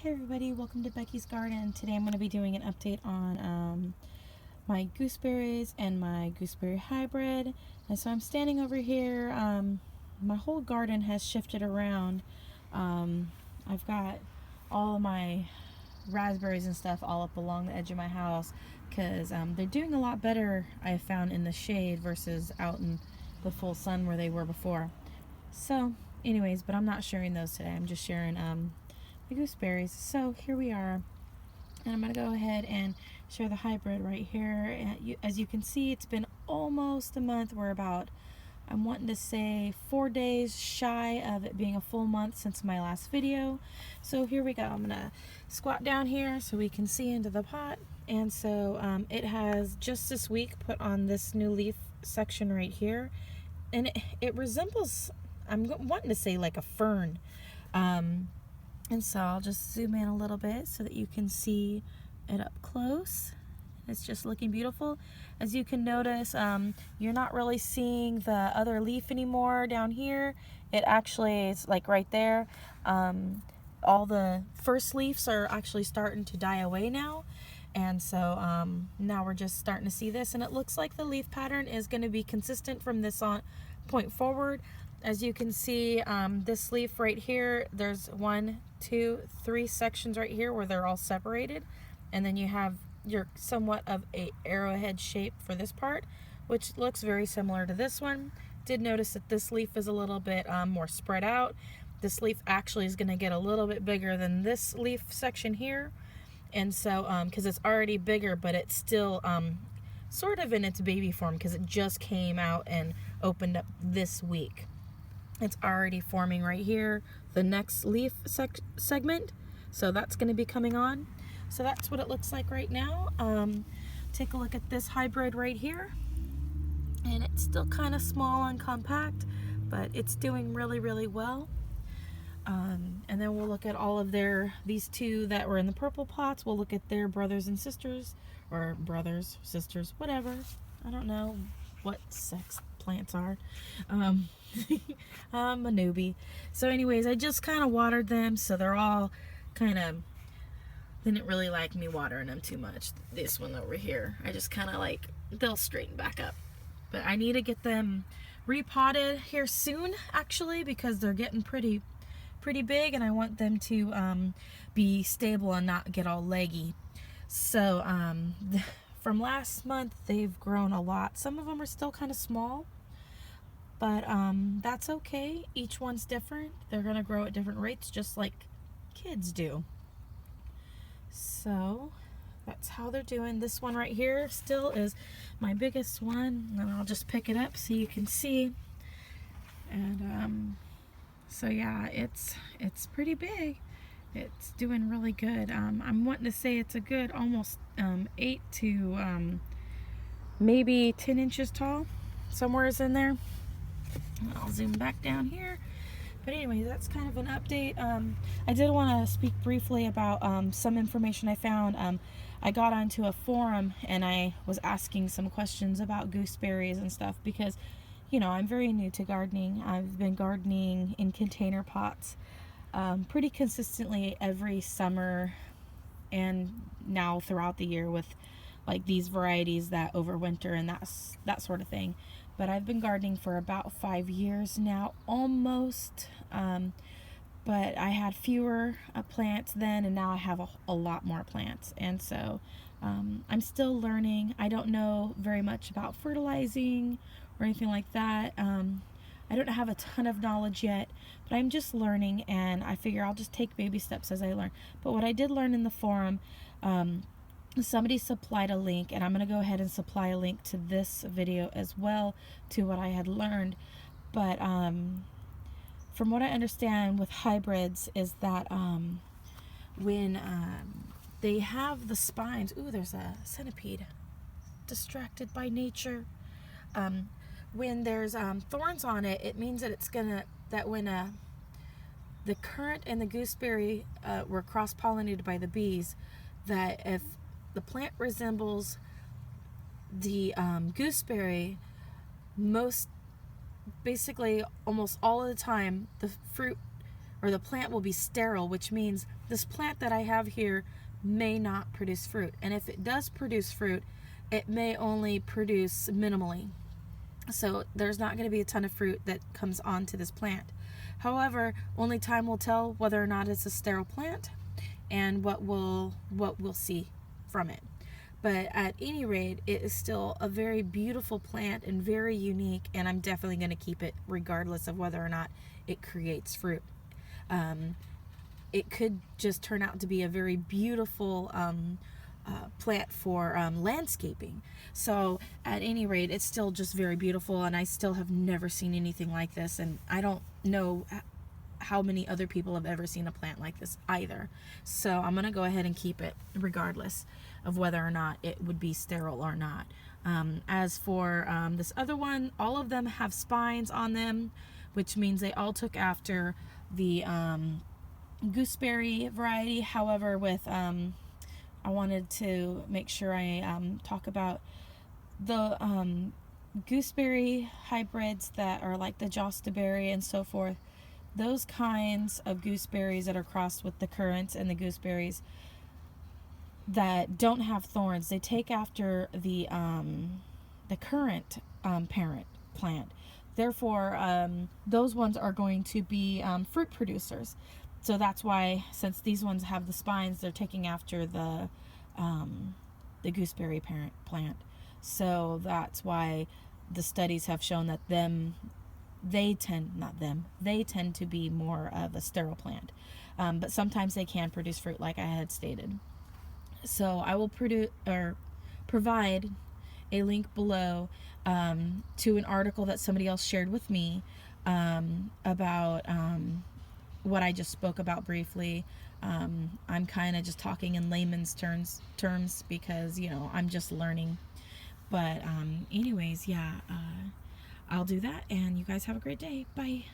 Hey everybody, welcome to Becky's Garden. Today I'm going to be doing an update on my gooseberries and my gooseberry hybrid. And so I'm standing over here. My whole garden has shifted around. I've got all of my raspberries and stuff all up along the edge of my house because they're doing a lot better, I found, in the shade versus out in the full sun where they were before. So anyways, but I'm not sharing those today. I'm just sharing the gooseberries. So here we are, and I'm going to go ahead and share the hybrid right here. And as you can see, it's been almost a month. We're about, I'm wanting to say 4 days shy of it being a full month since my last video. So here we go. I'm going to squat down here so we can see into the pot. And so it has just this week put on this new leaf section right here, and it resembles, I'm wanting to say, like a fern. And so I'll just zoom in a little bit so that you can see it up close. It's just looking beautiful. As you can notice, you're not really seeing the other leaf anymore down here. It actually is like right there. All the first leaves are actually starting to die away now. And so now we're just starting to see this, and it looks like the leaf pattern is going to be consistent from this point forward. As you can see, this leaf right here, there's 1, 2, 3 sections right here where they're all separated, and then you have your somewhat of a arrowhead shape for this part, which looks very similar to this one. Did notice that this leaf is a little bit more spread out. This leaf actually is going to get a little bit bigger than this leaf section here, and so because it's already bigger, but it's still sort of in its baby form because it just came out and opened up this week. It's already forming right here, the next leaf segment. So that's going to be coming on. So that's what it looks like right now. Take a look at this hybrid right here. And it's still kind of small and compact, but it's doing really, really well. And then we'll look at all of these two that were in the purple pots. We'll look at their brothers and sisters, or brothers, sisters, whatever. I don't know what sex plants are. I'm a newbie. So anyways, I just kind of watered them, so they're all kind of, didn't really like me watering them too much. This one over here, I just kind of like, they'll straighten back up. But I need to get them repotted here soon, actually, because they're getting pretty big, and I want them to be stable and not get all leggy. So from last month, they've grown a lot. Some of them are still kind of small, but that's okay. Each one's different. They're gonna grow at different rates, just like kids do. So that's how they're doing. This one right here still is my biggest one, and I'll just pick it up so you can see. And so yeah, it's pretty big. It's doing really good. I'm wanting to say it's a good almost 8 to maybe 10 inches tall, somewhere is in there. I'll zoom back down here. But anyway, that's kind of an update. I did want to speak briefly about some information I found. I got onto a forum and I was asking some questions about gooseberries and stuff because, you know, I'm very new to gardening. I've been gardening in container pots pretty consistently every summer and now throughout the year with like these varieties that overwinter and that sort of thing. But I've been gardening for about 5 years now, almost. But I had fewer plants then, and now I have a lot more plants. And so I'm still learning. I don't know very much about fertilizing or anything like that. I don't have a ton of knowledge yet, but I'm just learning, and I figure I'll just take baby steps as I learn. But what I did learn in the forum, somebody supplied a link, and I'm going to go ahead and supply a link to this video as well to what I had learned. But from what I understand with hybrids is that when they have the spines, ooh, there's a centipede, distracted by nature. When there's thorns on it, it means that when the currant and the gooseberry were cross-pollinated by the bees, that if the plant resembles the gooseberry, basically almost all of the time, the fruit or the plant will be sterile, which means this plant that I have here may not produce fruit. And if it does produce fruit, it may only produce minimally. So there's not going to be a ton of fruit that comes onto this plant. However, only time will tell whether or not it's a sterile plant and what we'll see from it. But at any rate, it is still a very beautiful plant and very unique, and I'm definitely going to keep it regardless of whether or not it creates fruit. It could just turn out to be a very beautiful plant for landscaping. So at any rate, it's still just very beautiful, and I still have never seen anything like this, and I don't know how many other people have ever seen a plant like this either. So I'm going to go ahead and keep it regardless of whether or not it would be sterile or not. As for this other one, all of them have spines on them, which means they all took after the gooseberry variety. However, with I wanted to make sure I talk about the gooseberry hybrids that are like the jostaberry and so forth. Those kinds of gooseberries that are crossed with the currants and the gooseberries that don't have thorns, they take after the currant parent plant. Therefore, those ones are going to be fruit producers. So that's why, since these ones have the spines, they're taking after the gooseberry parent plant. So that's why the studies have shown that they tend to be more of a sterile plant. But sometimes they can produce fruit, like I had stated. So I will provide a link below to an article that somebody else shared with me about what I just spoke about briefly. I'm kind of just talking in layman's terms because, I'm just learning. But anyways, yeah, I'll do that, and you guys have a great day. Bye.